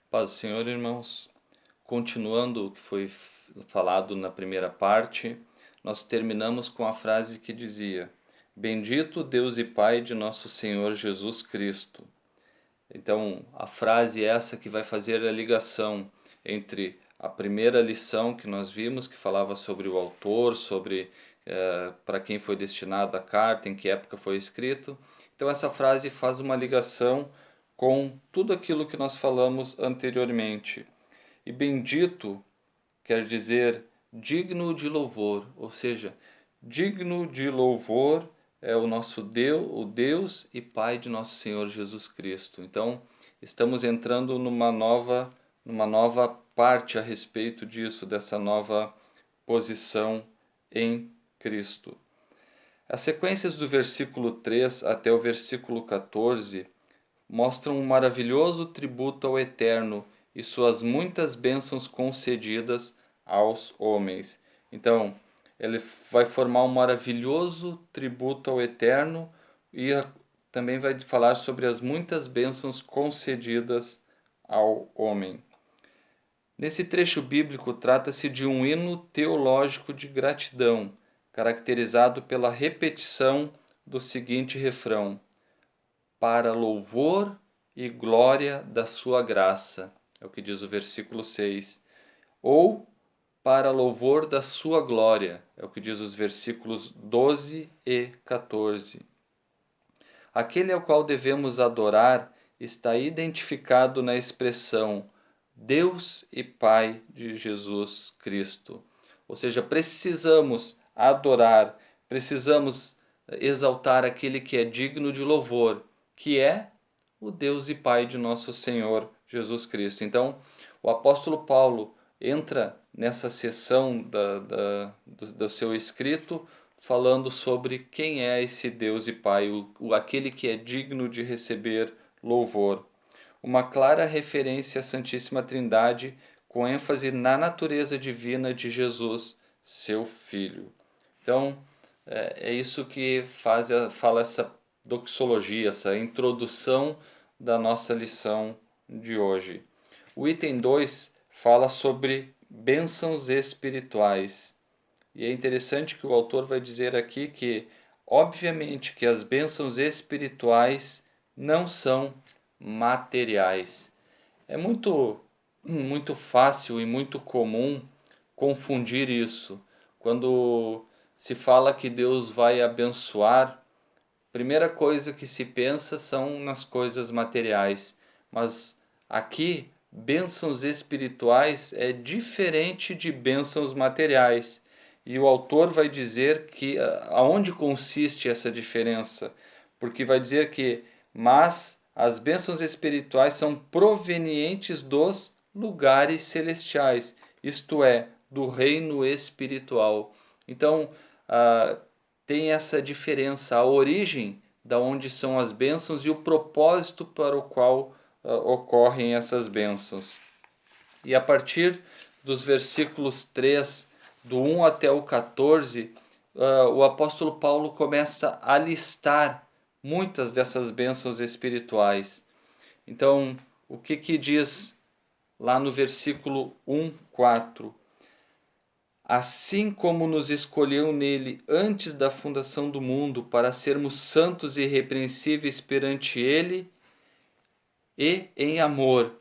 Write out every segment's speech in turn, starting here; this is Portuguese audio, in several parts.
Paz do Senhor, irmãos. Continuando o que foi falado na primeira parte, nós terminamos com a frase que dizia: Bendito Deus e Pai de nosso Senhor Jesus Cristo. Então, a frase é essa que vai fazer a ligação entre a primeira lição que nós vimos, que falava sobre o autor, sobre para quem foi destinada a carta, em que época foi escrito. Então, essa frase faz uma ligação com tudo aquilo que nós falamos anteriormente. E bendito quer dizer digno de louvor, ou seja, digno de louvor é o nosso Deus, o Deus e Pai de nosso Senhor Jesus Cristo. Então, estamos entrando numa nova parte a respeito disso, dessa nova posição em Cristo. As sequências do versículo 3 até o versículo 14 mostram um maravilhoso tributo ao Eterno e suas muitas bênçãos concedidas aos homens. Então, ele vai formar um maravilhoso tributo ao Eterno e também vai falar sobre as muitas bênçãos concedidas ao homem. Nesse trecho bíblico, trata-se de um hino teológico de gratidão, caracterizado pela repetição do seguinte refrão: para louvor e glória da sua graça. É o que diz o versículo 6. Ou para louvor da sua glória. É o que diz os versículos 12 e 14. Aquele ao qual devemos adorar está identificado na expressão Deus e Pai de Jesus Cristo. Ou seja, precisamos adorar, precisamos exaltar aquele que é digno de louvor, que é o Deus e Pai de nosso Senhor Jesus Cristo. Então, o apóstolo Paulo entra nessa seção do seu escrito falando sobre quem é esse Deus e Pai, aquele que é digno de receber louvor. Uma clara referência à Santíssima Trindade, com ênfase na natureza divina de Jesus, seu Filho. Então, é isso que fala essa doxologia, essa introdução da nossa lição de hoje. O item 2 fala sobre bênçãos espirituais. E é interessante que o autor vai dizer aqui que, obviamente, que as bênçãos espirituais não são materiais. É muito fácil e muito comum confundir isso. Quando se fala que Deus vai abençoar, a primeira coisa que se pensa são nas coisas materiais. Mas aqui, bênçãos espirituais é diferente de bênçãos materiais. E o autor vai dizer que aonde consiste essa diferença, porque vai dizer que mas as bênçãos espirituais são provenientes dos lugares celestiais, isto é, do reino espiritual. Então, tem essa diferença, a origem da onde são as bênçãos e o propósito para o qual ocorrem essas bênçãos. E a partir dos versículos 3, do 1 até o 14, o apóstolo Paulo começa a listar muitas dessas bênçãos espirituais. Então, o que diz lá no versículo 1, 4? Assim como nos escolheu nele antes da fundação do mundo para sermos santos e irrepreensíveis perante ele e em amor.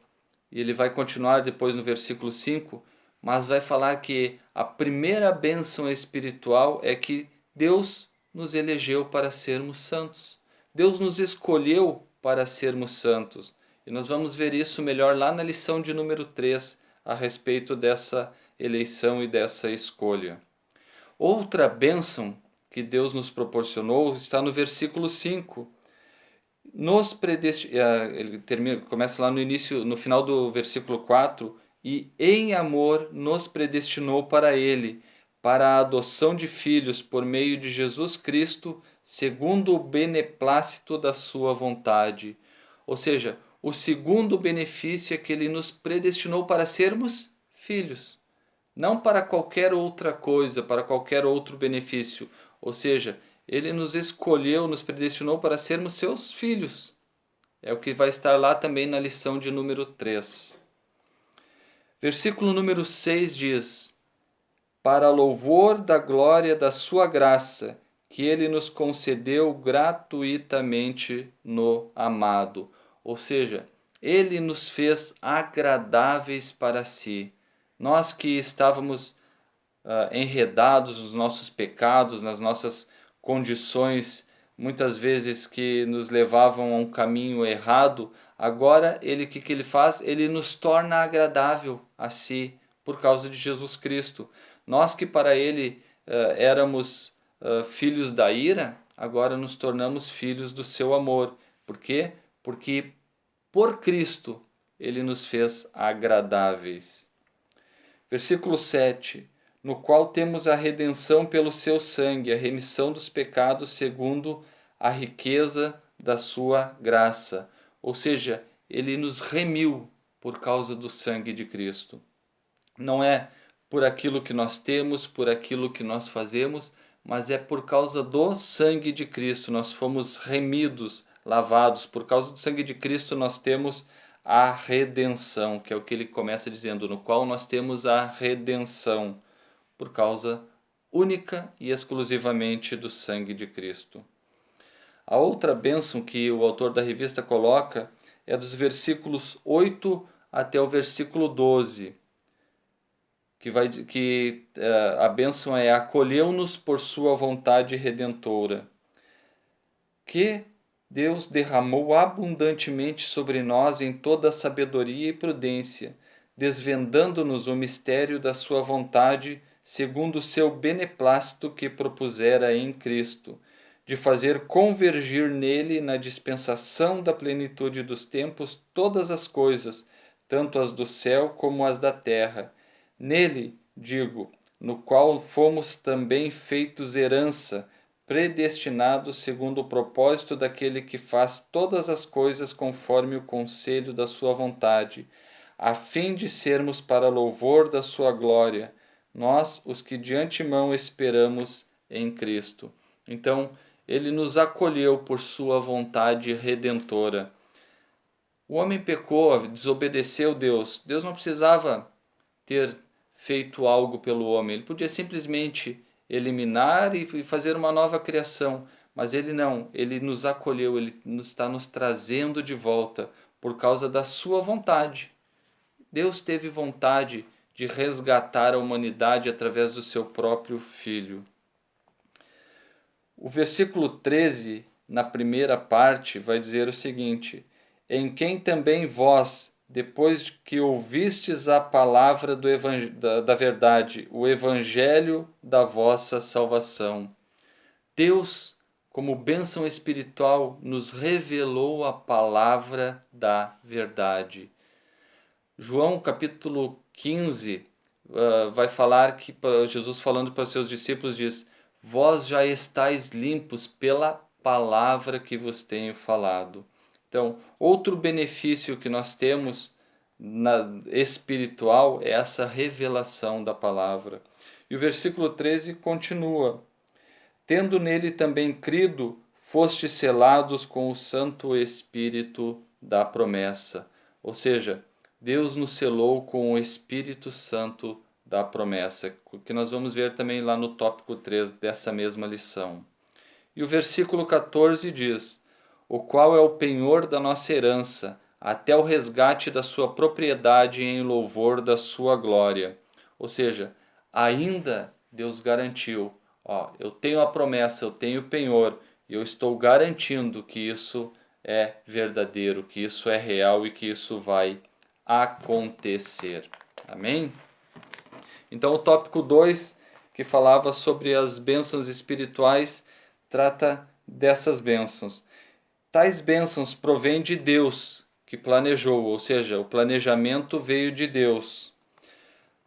E ele vai continuar depois no versículo 5, mas vai falar que a primeira bênção espiritual é que Deus nos elegeu para sermos santos. Deus nos escolheu para sermos santos. E nós vamos ver isso melhor lá na lição de número 3, a respeito dessa eleição e dessa escolha. Outra bênção que Deus nos proporcionou está no versículo 5. Ele começa lá no início, no final do versículo 4, e em amor nos predestinou para ele, para a adoção de filhos por meio de Jesus Cristo, segundo o beneplácito da sua vontade. Ou seja, o segundo benefício é que ele nos predestinou para sermos filhos, não para qualquer outra coisa, para qualquer outro benefício. Ou seja, ele nos escolheu, nos predestinou para sermos seus filhos. É o que vai estar lá também na lição de número 3. Versículo número 6 diz: para louvor da glória da sua graça, que ele nos concedeu gratuitamente no amado. Ou seja, ele nos fez agradáveis para si. Nós que estávamos enredados nos nossos pecados, nas nossas condições, muitas vezes que nos levavam a um caminho errado, agora ele que ele faz? Ele nos torna agradável a si por causa de Jesus Cristo. Nós que para ele éramos filhos da ira, agora nos tornamos filhos do seu amor. Por quê? Porque por Cristo ele nos fez agradáveis. Versículo 7: no qual temos a redenção pelo seu sangue, a remissão dos pecados segundo a riqueza da sua graça. Ou seja, ele nos remiu por causa do sangue de Cristo. Não é por aquilo que nós temos, por aquilo que nós fazemos, mas é por causa do sangue de Cristo. Nós fomos remidos, lavados. Por causa do sangue de Cristo nós temos a redenção, que é o que ele começa dizendo, no qual nós temos a redenção, por causa única e exclusivamente do sangue de Cristo. A outra bênção que o autor da revista coloca é dos versículos 8 até o versículo 12, que a bênção é: acolheu-nos por sua vontade redentora, que Deus derramou abundantemente sobre nós em toda sabedoria e prudência, desvendando-nos o mistério da sua vontade, segundo o seu beneplácito que propusera em Cristo, de fazer convergir nele, na dispensação da plenitude dos tempos, todas as coisas, tanto as do céu como as da terra. Nele, digo, no qual fomos também feitos herança, predestinados segundo o propósito daquele que faz todas as coisas conforme o conselho da sua vontade, a fim de sermos para louvor da sua glória, nós, os que de antemão esperamos em Cristo. Então, ele nos acolheu por sua vontade redentora. O homem pecou, desobedeceu Deus. Deus não precisava ter feito algo pelo homem. Ele podia simplesmente eliminar e fazer uma nova criação, mas ele não. Ele nos acolheu, ele está nos trazendo de volta por causa da sua vontade. Deus teve vontade de resgatar a humanidade através do seu próprio Filho. O versículo 13, na primeira parte, vai dizer o seguinte: em quem também vós, depois que ouvistes a palavra da verdade, o evangelho da vossa salvação. Deus, como bênção espiritual, nos revelou a palavra da verdade. João capítulo 15 vai falar que Jesus, falando para os seus discípulos, diz: vós já estáis limpos pela palavra que vos tenho falado. Então, outro benefício que nós temos espiritual é essa revelação da palavra. E o versículo 13 continua: tendo nele também crido, fostes selados com o Santo Espírito da promessa. Ou seja, Deus nos selou com o Espírito Santo da promessa, que nós vamos ver também lá no tópico 3 dessa mesma lição. E o versículo 14 diz: o qual é o penhor da nossa herança, até o resgate da sua propriedade em louvor da sua glória. Ou seja, ainda Deus garantiu, eu tenho a promessa, eu tenho o penhor, e eu estou garantindo que isso é verdadeiro, que isso é real e que isso vai acontecer. Amém? Então o tópico 2, que falava sobre as bênçãos espirituais, trata dessas bênçãos. Tais bênçãos provêm de Deus, que planejou, ou seja, o planejamento veio de Deus.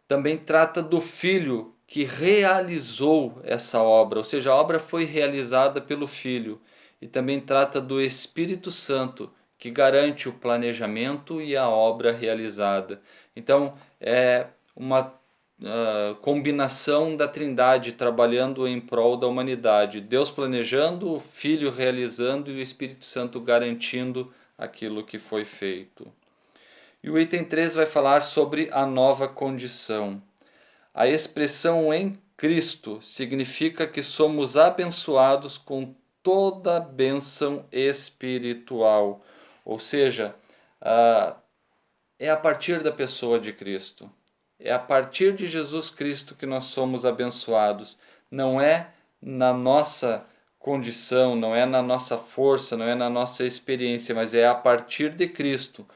Também trata do Filho, que realizou essa obra, ou seja, a obra foi realizada pelo Filho. E também trata do Espírito Santo, que garante o planejamento e a obra realizada. Então, é uma combinação da Trindade trabalhando em prol da humanidade. Deus planejando, o Filho realizando e o Espírito Santo garantindo aquilo que foi feito. E o item 3 vai falar sobre a nova condição. A expressão em Cristo significa que somos abençoados com toda a bênção espiritual. Ou seja, é a partir da pessoa de Cristo. É a partir de Jesus Cristo que nós somos abençoados. Não é na nossa condição, não é na nossa força, não é na nossa experiência, mas é a partir de Cristo.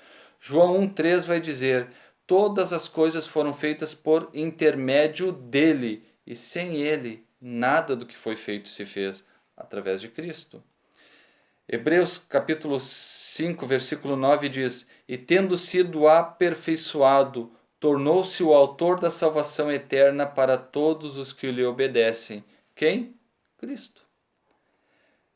João 1,3 vai dizer: todas as coisas foram feitas por intermédio dele, e sem ele, nada do que foi feito se fez, através de Cristo. Hebreus capítulo 5, versículo 9 diz: e tendo sido aperfeiçoado, tornou-se o autor da salvação eterna para todos os que lhe obedecem. Quem? Cristo.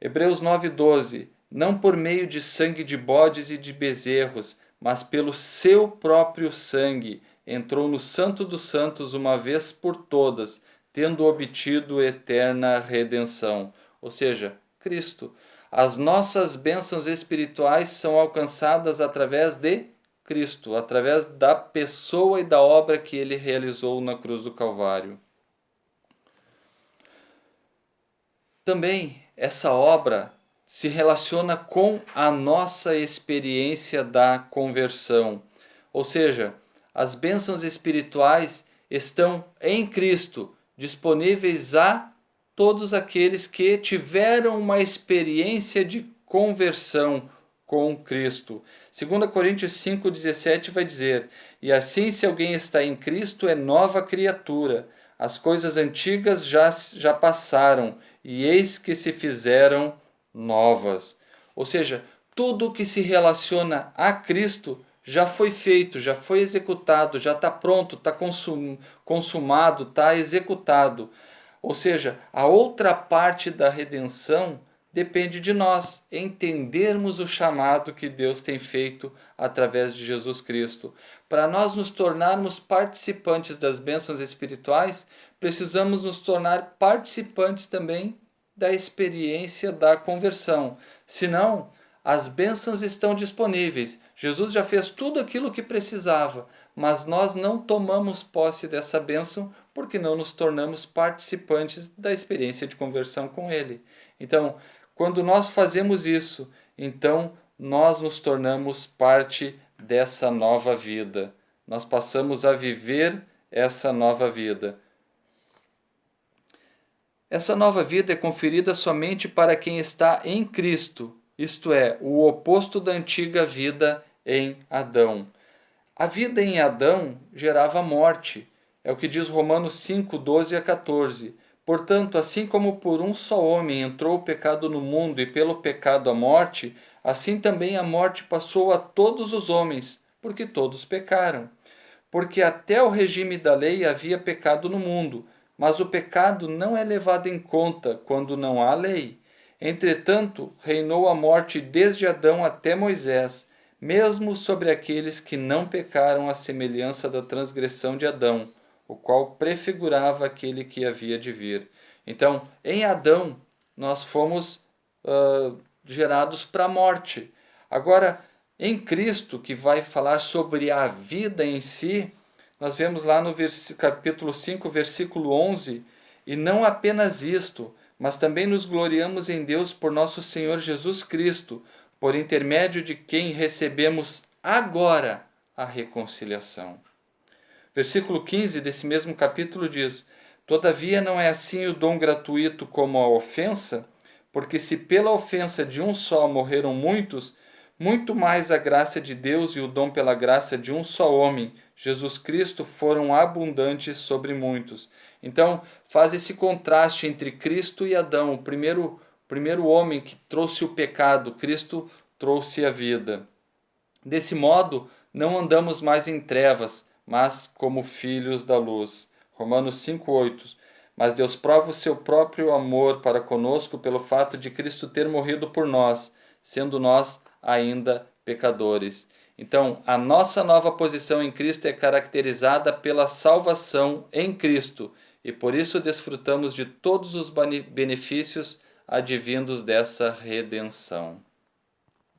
Hebreus 9,12: não por meio de sangue de bodes e de bezerros, mas pelo seu próprio sangue, entrou no Santo dos Santos uma vez por todas, tendo obtido eterna redenção. Ou seja, Cristo. As nossas bênçãos espirituais são alcançadas através de Cristo, através da pessoa e da obra que ele realizou na cruz do Calvário. Também essa obra se relaciona com a nossa experiência da conversão. Ou seja, as bênçãos espirituais estão em Cristo, disponíveis a todos aqueles que tiveram uma experiência de conversão com Cristo. 2 Coríntios 5,17 vai dizer: e assim, se alguém está em Cristo, é nova criatura. As coisas antigas já passaram, e eis que se fizeram novas. Ou seja, tudo que se relaciona a Cristo já foi feito, já foi executado, já está pronto, está consumado, está executado. Ou seja, a outra parte da redenção depende de nós entendermos o chamado que Deus tem feito através de Jesus Cristo. Para nós nos tornarmos participantes das bênçãos espirituais, precisamos nos tornar participantes também da experiência da conversão. Senão, as bênçãos estão disponíveis. Jesus já fez tudo aquilo que precisava, mas nós não tomamos posse dessa bênção porque não nos tornamos participantes da experiência de conversão com Ele. Então, quando nós fazemos isso, então nós nos tornamos parte dessa nova vida. Nós passamos a viver essa nova vida. Essa nova vida é conferida somente para quem está em Cristo, isto é, o oposto da antiga vida em Adão. A vida em Adão gerava morte. É o que diz Romanos 5, 12 a 14. Portanto, assim como por um só homem entrou o pecado no mundo e pelo pecado a morte, assim também a morte passou a todos os homens, porque todos pecaram. Porque até o regime da lei havia pecado no mundo, mas o pecado não é levado em conta quando não há lei. Entretanto, reinou a morte desde Adão até Moisés, mesmo sobre aqueles que não pecaram à semelhança da transgressão de Adão, o qual prefigurava aquele que havia de vir. Então, em Adão, nós fomos gerados para a morte. Agora, em Cristo, que vai falar sobre a vida em si, nós vemos lá no capítulo 5, versículo 11, e não apenas isto, mas também nos gloriamos em Deus por nosso Senhor Jesus Cristo, por intermédio de quem recebemos agora a reconciliação. Versículo 15 desse mesmo capítulo diz: todavia não é assim o dom gratuito como a ofensa, porque se pela ofensa de um só morreram muitos, muito mais a graça de Deus e o dom pela graça de um só homem, Jesus Cristo, foram abundantes sobre muitos. Então, faz esse contraste entre Cristo e Adão, o primeiro homem que trouxe o pecado, Cristo trouxe a vida. Desse modo, não andamos mais em trevas, mas como filhos da luz. Romanos 5,8. Mas Deus prova o seu próprio amor para conosco pelo fato de Cristo ter morrido por nós, sendo nós ainda pecadores. Então, a nossa nova posição em Cristo é caracterizada pela salvação em Cristo, e por isso desfrutamos de todos os benefícios advindos dessa redenção.